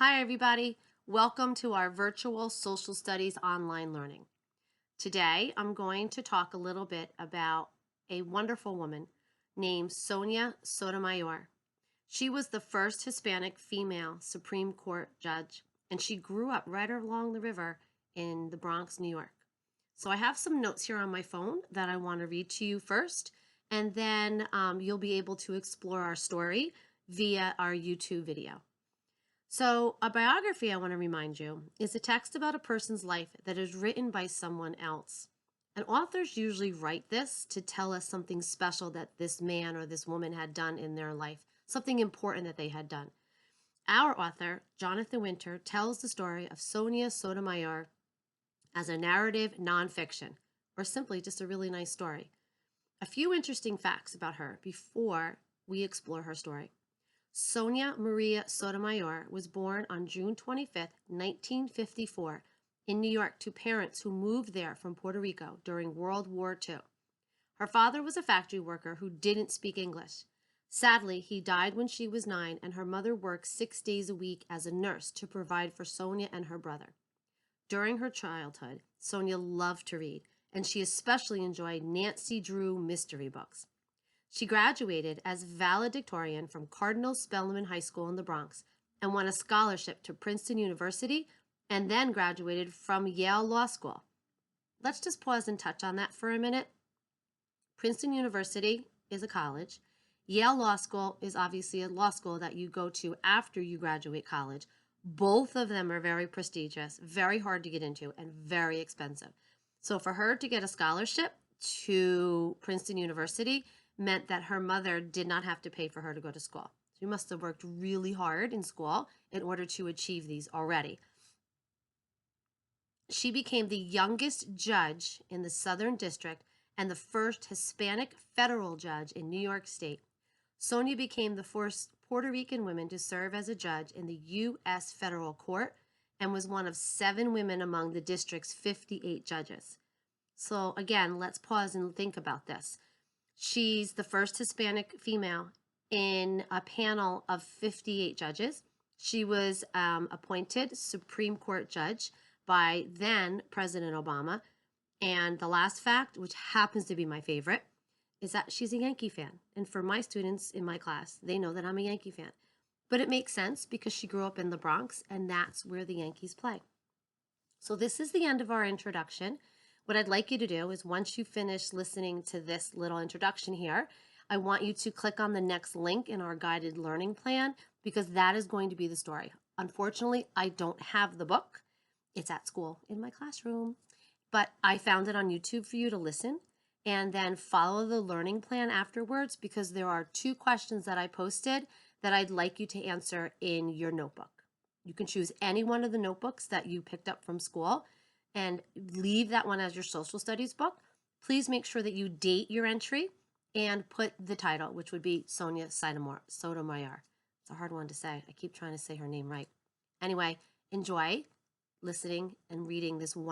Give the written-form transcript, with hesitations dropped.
Hi, everybody. Welcome to our virtual social studies online learning. Today, I'm going to talk a little bit about a wonderful woman named Sonia Sotomayor. She was the first Hispanic female Supreme Court judge, and she grew up right along the river in the Bronx, New York. So I have some notes here on my phone that I want to read to you first, and then you'll be able to explore our story via our YouTube video. So, a biography, I want to remind you, is a text about a person's life that is written by someone else. And authors usually write this to tell us something special that this man or this woman had done in their life, something important that they had done. Our author, Jonathan Winter, tells the story of Sonia Sotomayor as a narrative nonfiction, or simply just a really nice story. A few interesting facts about her before we explore her story. Sonia Maria Sotomayor was born on June 25, 1954, in New York to parents who moved there from Puerto Rico during World War II. Her father was a factory worker who didn't speak English. Sadly, he died when she was 9, and her mother worked 6 days a week as a nurse to provide for Sonia and her brother. During her childhood, Sonia loved to read, and she especially enjoyed Nancy Drew mystery books. She graduated as valedictorian from Cardinal Spellman High School in the Bronx and won a scholarship to Princeton University and then graduated from Yale Law School. Let's just pause and touch on that for a minute. Princeton University is a college. Yale Law School is obviously a law school that you go to after you graduate college. Both of them are very prestigious, very hard to get into, and very expensive. So for her to get a scholarship to Princeton University meant that her mother did not have to pay for her to go to school. She must have worked really hard in school in order to achieve these already. She became the youngest judge in the Southern District and the first Hispanic federal judge in New York State. Sonia became the first Puerto Rican woman to serve as a judge in the U.S. federal court and was one of 7 women among the district's 58 judges. So again, let's pause and think about this. She's the first Hispanic female in a panel of 58 judges. She was appointed Supreme Court judge by then President Obama. And the last fact, which happens to be my favorite, is that she's a Yankee fan. And for my students in my class, they know that I'm a Yankee fan. But it makes sense because she grew up in the Bronx, and that's where the Yankees play. So this is the end of our introduction. What I'd like you to do is once you finish listening to this little introduction here, I want you to click on the next link in our guided learning plan because that is going to be the story. Unfortunately, I don't have the book. It's at school in my classroom, but I found it on YouTube for you to listen and then follow the learning plan afterwards because there are 2 questions that I posted that I'd like you to answer in your notebook. You can choose any one of the notebooks that you picked up from school and leave that one as your social studies book. Please make sure that you date your entry and put the title, which would be Sonia Sotomayor. It's a hard one to say. I keep trying to say her name right. Anyway, enjoy listening and reading this one.